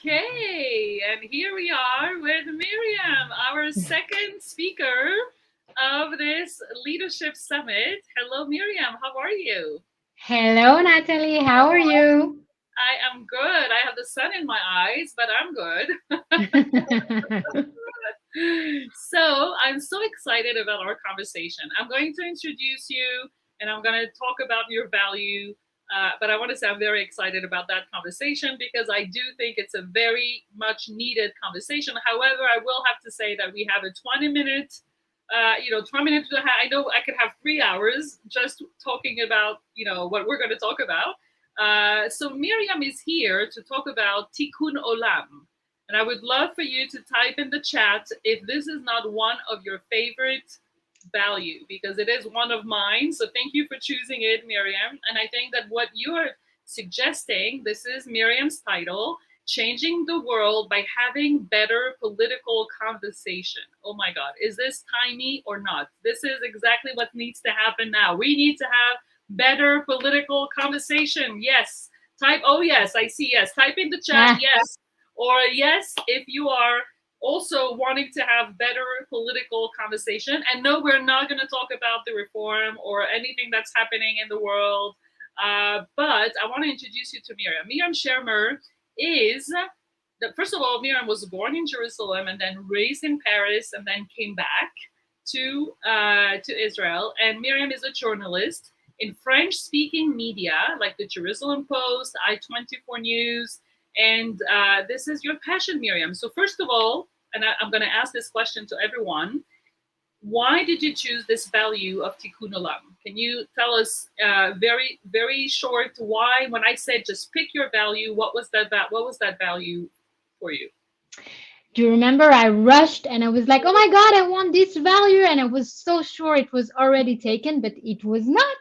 Okay, and here we are with Myriam, our second speaker of this leadership summit. Hello, Myriam. How are you? Hello, Natalie. How are you? I am good. I have the sun in my eyes, but I'm good. So I'm so excited about our conversation. I'm going to introduce you and I'm going to talk about your value. But I want to say I'm very excited about that conversation because I do think it's a very much needed conversation. However, I will have to say that we have a 20-minute, 20 minutes. I know I could have 3 hours just talking about, what we're going to talk about. So Miriam is here to talk about Tikkun Olam. And I would love for you to type in the chat if this is not one of your favorite value, because it is one of mine. So thank you for choosing it, Miriam. And I think that what you are suggesting, this is Miriam's title, Changing the World by Having Better Political Conversation. Oh my God, is this tiny or not? This is exactly what needs to happen now. We need to have better political conversation. Yes. Type, oh yes, I see yes. Type in the chat, Ah, yes, or yes, if you are also wanting to have better political conversation. And no, we're not going to talk about the reform or anything that's happening in the world. But I want to introduce you to Myriam. Myriam Shermer is, first of all, Myriam was born in Jerusalem and then raised in Paris and then came back to Israel. And Myriam is a journalist in French-speaking media like the Jerusalem Post, I-24 News, and this is your passion, Myriam. So first of all, and I'm going to ask this question to everyone, why did you choose this value of Tikkun Olam? Can you tell us very, very short why? When I said just pick your value, what was that? What was that value for you? do you remember I rushed and I was like, oh my God, I want this value. And I was so sure it was already taken, but it was not.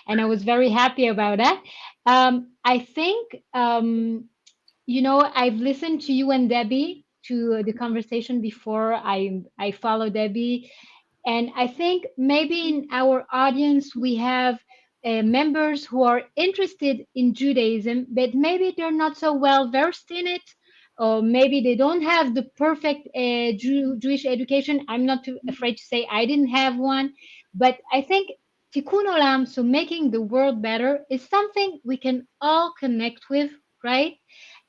And I was very happy about that. I think, I've listened to you and Debbie to the conversation before. I follow Debbie. And I think maybe in our audience, we have members who are interested in Judaism, but maybe they're not so well versed in it, or maybe they don't have the perfect Jewish education. I'm not too afraid to say I didn't have one, but I think Tikkun Olam, so making the world better, is something we can all connect with, right?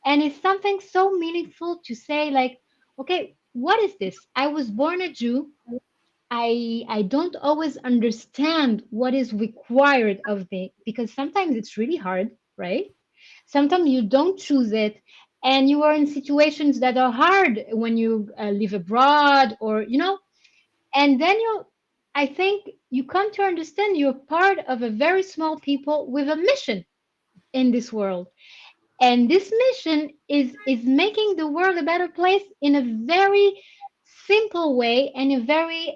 And it's something so meaningful to say, like, okay, what is this? I was born a Jew. I don't always understand what is required of me because sometimes it's really hard, right? Sometimes you don't choose it and you are in situations that are hard when you live abroad or and then I think you come to understand you're part of a very small people with a mission in this world, and this mission is making the world a better place in a very simple way and a very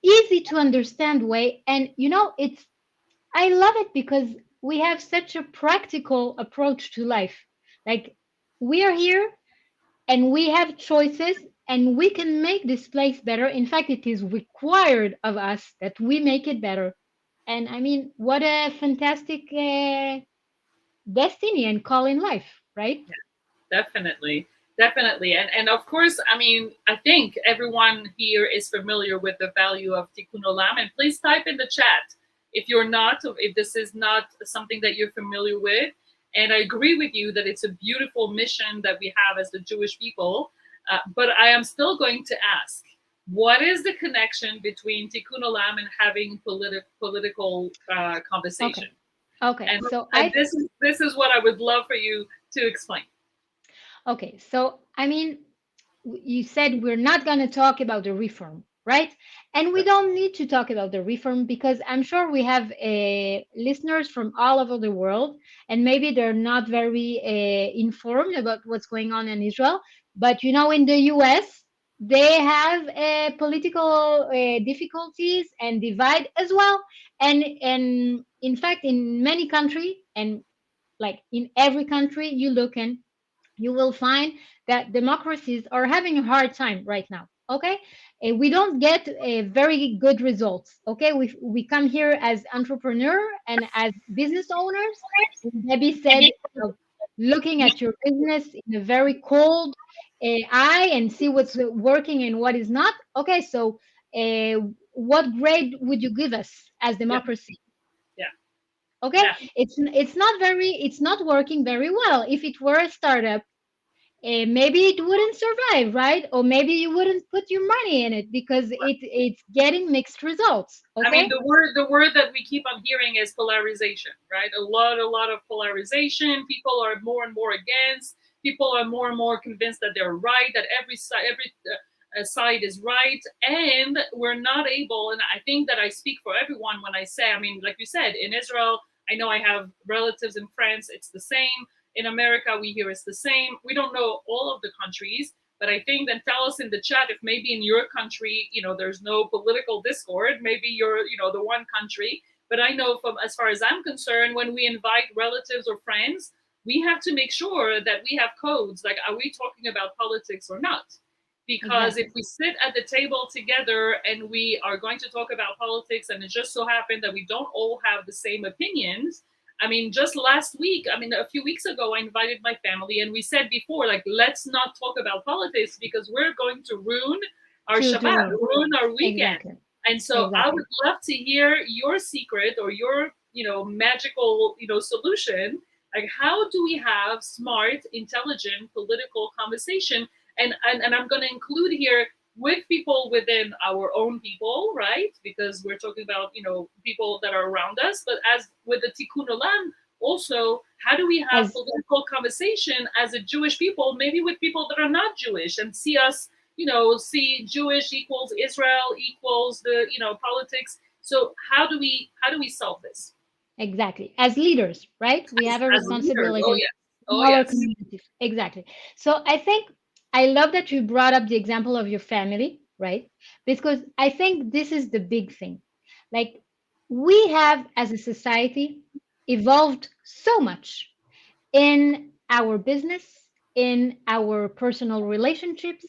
easy to understand way. And it's I love it because we have such a practical approach to life. Like, we are here and we have choices and we can make this place better. In fact, it is required of us that we make it better. And I mean, what a fantastic destiny and call in life, right? Definitely, definitely, and of course, I mean, I think everyone here is familiar with the value of Tikkun Olam. And please type in the chat if you're not, if this is not something that you're familiar with. And I agree with you that it's a beautiful mission that we have as the Jewish people. But I am still going to ask, what is the connection between Tikkun Olam and having political conversation? Okay. Okay. And So and this is what I would love for you to explain. I mean, you said we're not going to talk about the reform, right? And we don't need to talk about the reform because I'm sure we have listeners from all over the world, and maybe they're not very informed about what's going on in Israel. But in the US, they have political difficulties and divide as well. And in fact, in many countries, and like in every country you look in, you will find that democracies are having a hard time right now. Okay, we don't get very good results. Okay, we come here as entrepreneur and as business owners. Debbie said, looking Yeah, at your business in a very cold eye and see what's working and what is not. Okay, so uh, what grade would you give us as yeah, democracy? yeah, Okay, yeah. it's not working very well. If it were a startup, maybe it wouldn't survive, right? Or maybe you wouldn't put your money in it because it's getting mixed results. I mean, Okay, the word that we keep on hearing is polarization, right? A lot of polarization. People are more and more against. People are more and more convinced that they're right, that every side is right, and we're not able. And I think that I speak for everyone when I say, I mean, like you said, in Israel, I know I have relatives in France. It's the same. In America, we hear it's the same. We don't know all of the countries, but I think then tell us in the chat if maybe in your country, there's no political discord. Maybe you're, the one country. But I know from as far as I'm concerned, when we invite relatives or friends, we have to make sure that we have codes. Like, are we talking about politics or not? Because if exactly. we sit at the table together and we are going to talk about politics, and it just so happened that we don't all have the same opinions. I mean, just last week, I mean, a few weeks ago, I invited my family, and we said before, like, let's not talk about politics because we're going to ruin our To Shabbat, ruin. ruin our weekend. Exactly. And so I Exactly. would love to hear your secret or your, magical, solution. Like, how do we have smart, intelligent political conversation? And I'm going to include here with people within our own people, right? Because we're talking about, people that are around us, but as with the Tikkun Olam, also, how do we have As political conversation as a Jewish people, maybe with people that are not Jewish, and see us, see Jewish equals Israel equals the, politics. So how do we solve this exactly as leaders, right? We have a as leaders? Oh responsibility yes, in oh our yes, communities. Exactly. So I think I love that you brought up the example of your family, right? Because I think this is the big thing. Like, we have as a society evolved so much in our business, in our personal relationships,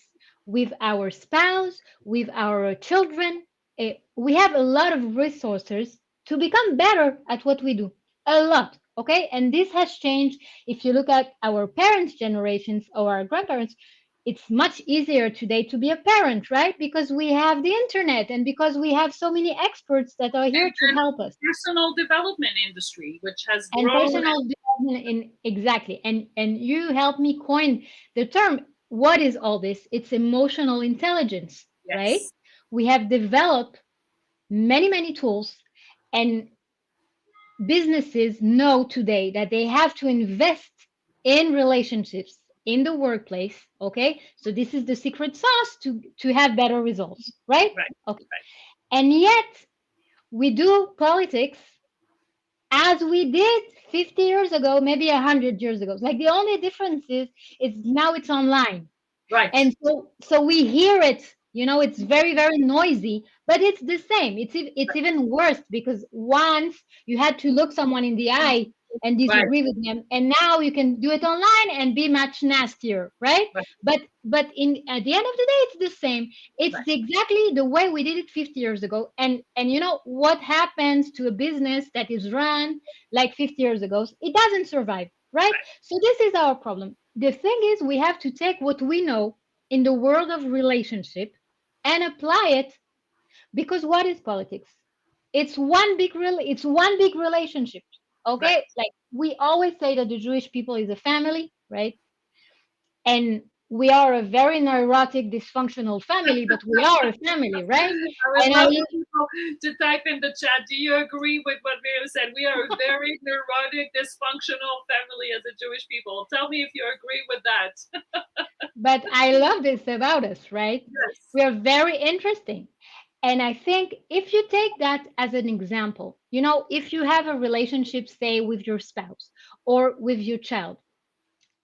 with our spouse, with our children. We have a lot of resources to become better at what we do. A lot. Okay. And this has changed. If you look at our parents' generations or our grandparents, it's much easier today to be a parent, right? Because we have the internet and because we have so many experts that are here to and help us. personal development industry, which has And grown. personal development in exactly. And you helped me coin the term. What is all this? It's emotional intelligence, right? Yes, We have developed many tools, and businesses know today that they have to invest in relationships in the workplace. Okay, so this is the secret sauce to have better results, right? right, Okay. right, And yet we do politics as we did 50 years ago, maybe 100 years ago. Like, the only difference is now it's online. right, And so we hear it, it's very noisy, but it's the same. It's even worse because once you had to look someone in the eye and right, disagree with them, and now you can do it online and be much nastier, right? right, But in at the end of the day, it's the same. It's right, exactly the way we did it 50 years ago. And you know what happens to a business that is run like 50 years ago? It doesn't survive, right? right. So this is our problem. The thing is, we have to take what we know in the world of relationship and apply it, because what is politics? It's one big relationship. Right. Okay, like, we always say that the Jewish people is a family, right? And we are a very neurotic, dysfunctional family, but we are a family, right? I would And I love for people to type in the chat. Do you agree with what Myriam said? We are a very neurotic, dysfunctional family as a Jewish people. Tell me if you agree with that. But I love this about us, right? Yes. We are very interesting. And I think if you take that as an example, if you have a relationship, say, with your spouse or with your child,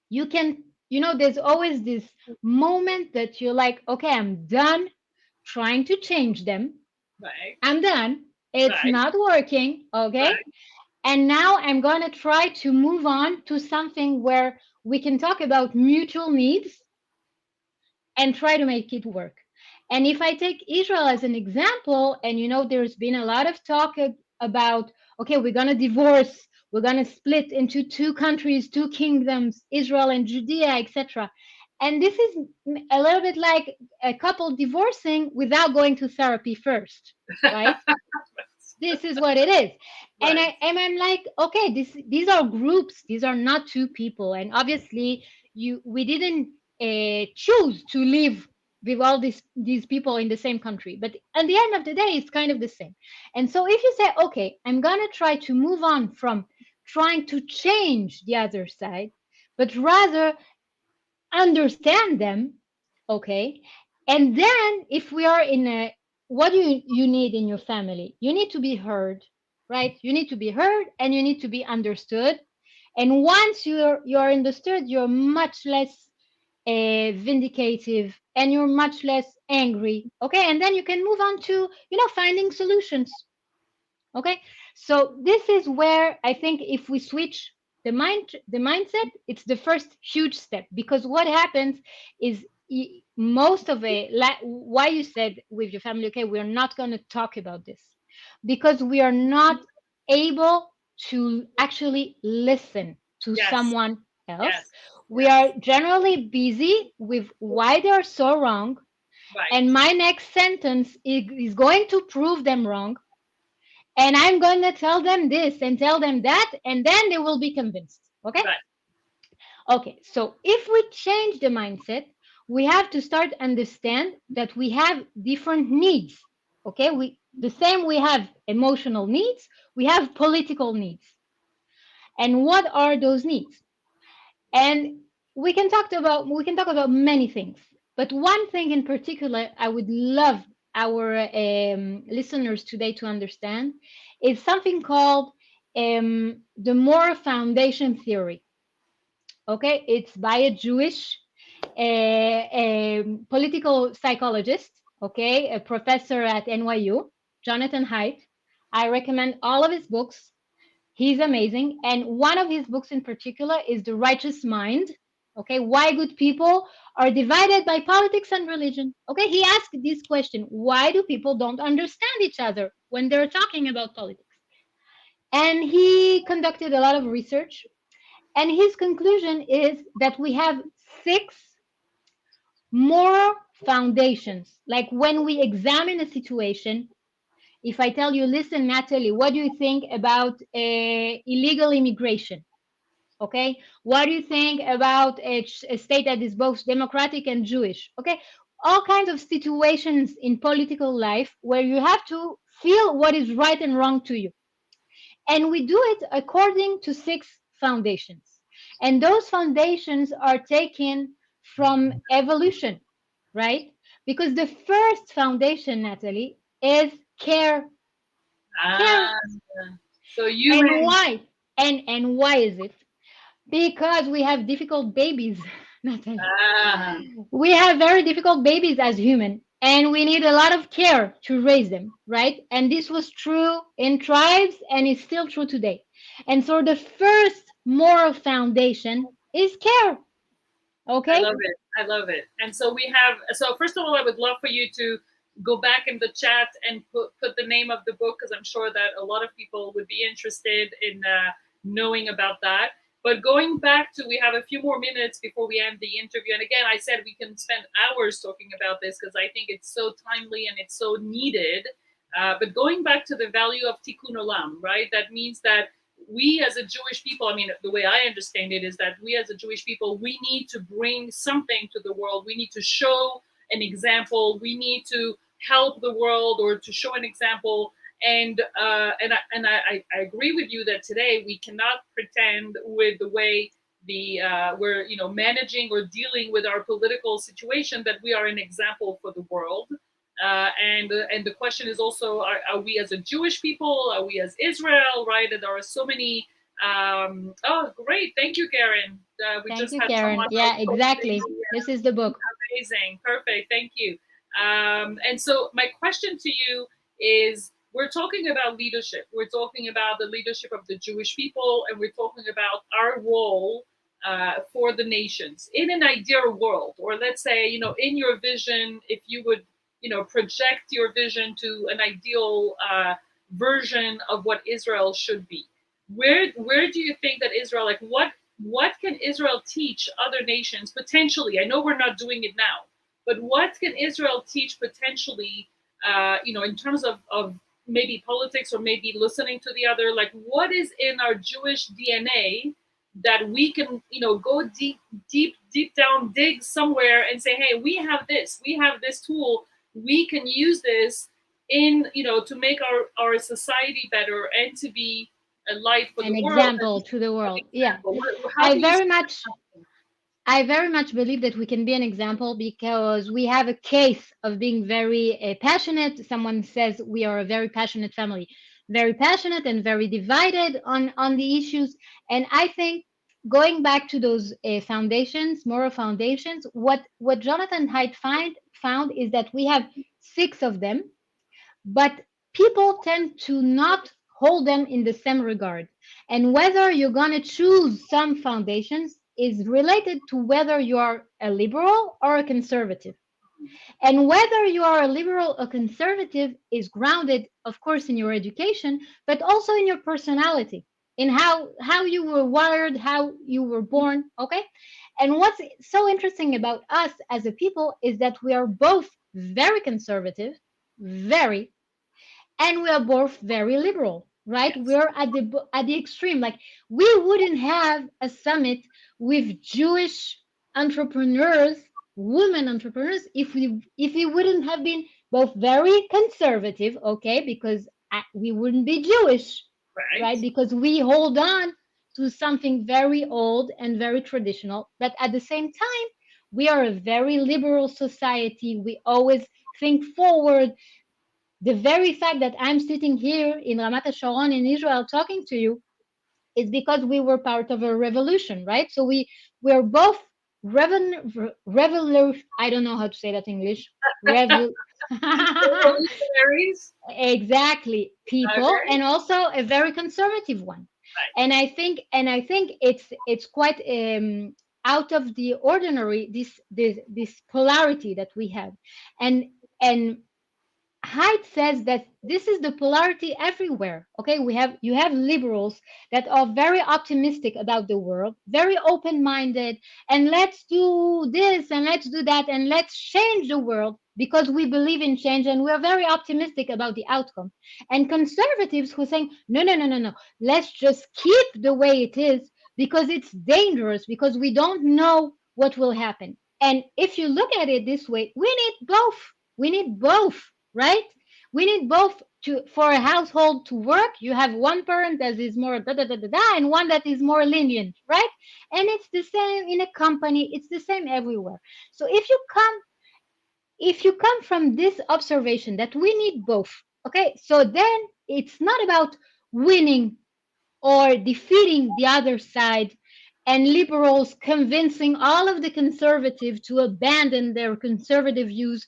you can, there's always this moment that you're like, okay, I'm done trying to change them. Right. I'm done. It's Right. not working. Okay. Right. And now I'm going to try to move on to something where we can talk about mutual needs and try to make it work. And if I take Israel as an example, and there's been a lot of talk about, okay, we're going to divorce, We're going to split into two countries, two kingdoms, Israel and Judea, etc. And this is a little bit like a couple divorcing without going to therapy first, right? This is what it is. And Right. I'm like, okay, these are groups, these are not two people. And obviously we didn't choose to live with all these people in the same country, but at the end of the day it's kind of the same. And so if you say, okay, I'm gonna try to move on from trying to change the other side, but rather understand them, okay? And then if we are in a, what do you need in your family? You need to be heard, right? You need to be heard and you need to be understood. And once you're understood, you're much less vindicative and you're much less angry, okay? And then you can move on to, finding solutions. Okay, so this is where I think if we switch the mindset, it's the first huge step, because what happens is most of it, like why you said with your family, okay, we're not going to talk about this, because we are not able to actually listen to Yes. someone else. Yes. We Yes. are generally busy with why they're so wrong, Right. and my next sentence is going to prove them wrong, and I'm going to tell them this and tell them that, and then they will be convinced. Okay? Right. Okay, so if we change the mindset, we have to start understand that we have different needs. Okay? The same we have emotional needs, we have political needs. And what are those needs? And we can talk about many things, but one thing in particular I would love our listeners today to understand is something called the moral foundation theory. Okay, it's by a Jewish political psychologist, okay, a professor at NYU, Jonathan Haidt. I recommend all of his books. He's amazing. And one of his books in particular is The Righteous Mind. Okay, why good people are divided by politics and religion. Okay, he asked this question: why do people don't understand each other when they're talking about politics? And he conducted a lot of research. And his conclusion is that we have six moral foundations. Like when we examine a situation, if I tell you, listen, Natalie, what do you think about illegal immigration? Okay, what do you think about a state that is both democratic and Jewish? Okay, all kinds of situations in political life where you have to feel what is right and wrong to you, and we do it according to six foundations, and those foundations are taken from evolution, right? Because the first foundation, Natalie, is care. Care. Ah. So And human. why? And why is it? Because we have difficult babies, Natalie. Ah. We have very difficult babies as human, and we need a lot of care to raise them, right? And this was true in tribes and is still true today. And so the first moral foundation is care. I Okay? love it. I love it. And so we have. So first of all, I would love for you to go back in the chat and put the name of the book, because I'm sure that a lot of people would be interested in knowing about that. But going back to, we have a few more minutes before we end the interview. And again, I said we can spend hours talking about this because I think it's so timely and it's so needed. But going back to the value of tikkun olam, right? That means that we as a Jewish people, I mean, the way I understand it is that we as a Jewish people, we need to bring something to the world. We need to show an example. We need to help the world or to show an example. And I agree with you that today we cannot pretend with the way we're managing or dealing with our political situation that we are an example for the world. And the question is also, are we as a Jewish people? Are we as Israel? Right? And there are so many. Oh, great! Thank you, Karen. We Thank just you, had Karen. someone Yeah, posting. exactly. This is the book. Amazing, perfect. Thank you. And so my question to you is: we're talking about leadership. We're talking about the leadership of the Jewish people, and we're talking about our role for the nations in an ideal world, or let's say, in your vision, if you would project your vision to an ideal version of what Israel should be. where do you think that Israel, like what can Israel teach other nations potentially? I know we're not doing it now, but what can Israel teach potentially? In terms of maybe politics or maybe listening to the other. Like, what is in our Jewish DNA that we can go deep down, dig somewhere, and say, hey, we have this tool, we can use this in to make our society better and to be a light for An the world. example to the An world. Yeah. example. How I do you see very much that? I very much believe that we can be an example because we have a case of being very passionate. Someone says we are a very passionate family, very passionate and very divided on the issues. And I think going back to those foundations, moral foundations, what Jonathan Haidt found is that we have six of them, but people tend to not hold them in the same regard. And whether you're going to choose some foundations is related to whether you are a liberal or a conservative. And whether you are a liberal or conservative is grounded, of course, in your education, but also in your personality, in how you were wired, how you were born. Okay. And what's so interesting about us as a people is that we are both very conservative, very, and we are both very liberal, right? Yes, We're at the extreme. Like, we wouldn't have a summit with Jewish entrepreneurs, women entrepreneurs, if we wouldn't have been both very conservative, okay, because we wouldn't be Jewish, right. right? Because we hold on to something very old and very traditional, but at the same time, we are a very liberal society. We always think forward. The very fact that I'm sitting here in Ramat Sharon in Israel talking to you is because we were part of a revolution, right? So we're both revolution. I don't know how to say that in English. Revol. Revolutionaries. Exactly, people, Okay. and also a very conservative one. Right. And I think it's quite out of the ordinary, this polarity that we have, and Haidt says that this is the polarity everywhere. Okay, you have liberals that are very optimistic about the world, very open-minded, and let's do this and let's do that and let's change the world because we believe in change and we're very optimistic about the outcome. And conservatives who are saying, no, no, no, no, no, let's just keep the way it is because it's dangerous, because we don't know what will happen. And if you look at it this way, we need both. We need both, right? We need both to for a household to work. You have one parent that is more da da da da da, and one that is more lenient, right? And it's the same in a company. It's the same everywhere. So if you come from this observation that we need both, okay, so then it's not about winning or defeating the other side and liberals convincing all of the conservative to abandon their conservative views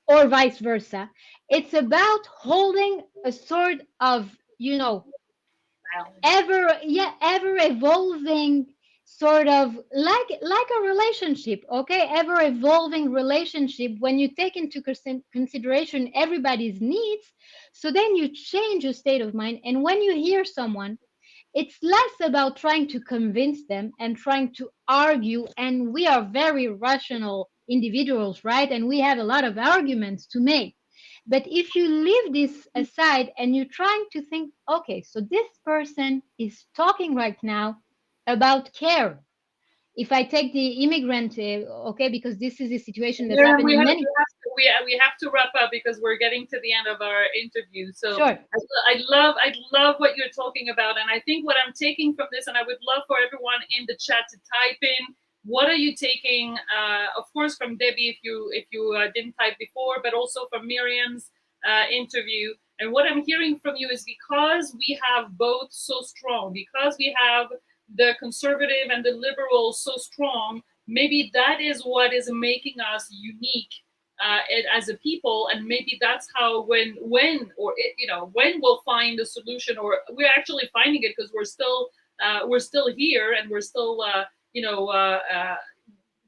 or vice versa. It's about holding a sort of, Balance. ever evolving sort of like a relationship, okay? Ever evolving relationship when you take into consideration everybody's needs. So then you change your state of mind. And when you hear someone, it's less about trying to convince them and trying to argue. And we are very rational individuals, right? And we have a lot of arguments to make. But if you leave this aside and you're trying to think, okay, so this person is talking right now about care. If I take the immigrant, okay, because this is a situation that Myriam, happened in many. we have to wrap up because we're getting to the end of our interview. So Sure. I love what you're talking about, and I think what I'm taking from this, and I would love for everyone in the chat to type in what are you taking, of course, from Debbie if you didn't type before, but also from Miriam's interview. And what I'm hearing from you is because we have both so strong, because we have the conservative and the liberal so strong, maybe that is what is making us unique as a people, and maybe that's how when we'll find a solution, or we're actually finding it because we're still here, and we're still you know uh, uh,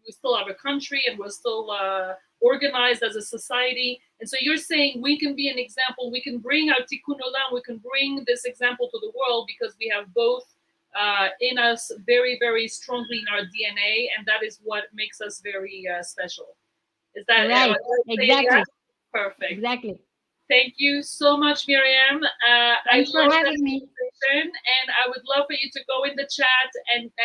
we still have a country and we're still organized as a society. And so you're saying we can be an example. We can bring our tikkun olam. We can bring this example to the world because we have both in us very, very strongly in our DNA, and that is what makes us very special. Is that Right. saying that? Exactly. Perfect. Exactly. Thank you so much, Myriam. I Thanks for love that having me. conversation, and I would love for you to go in the chat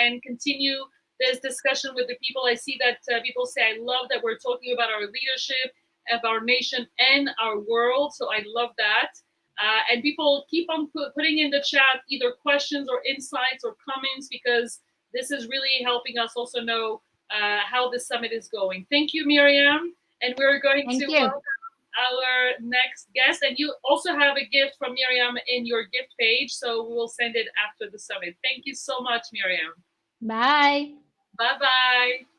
and continue this discussion with the people. I see that people say, I love that we're talking about our leadership of our nation and our world. So I love that. And people keep on putting in the chat either questions or insights or comments because this is really helping us also know how the summit is going. Thank you, Myriam. And we're going Thank to you. welcome our next guest. And you also have a gift from Myriam in your gift page, so we will send it after the summit. Thank you so much, Myriam. Bye. Bye bye.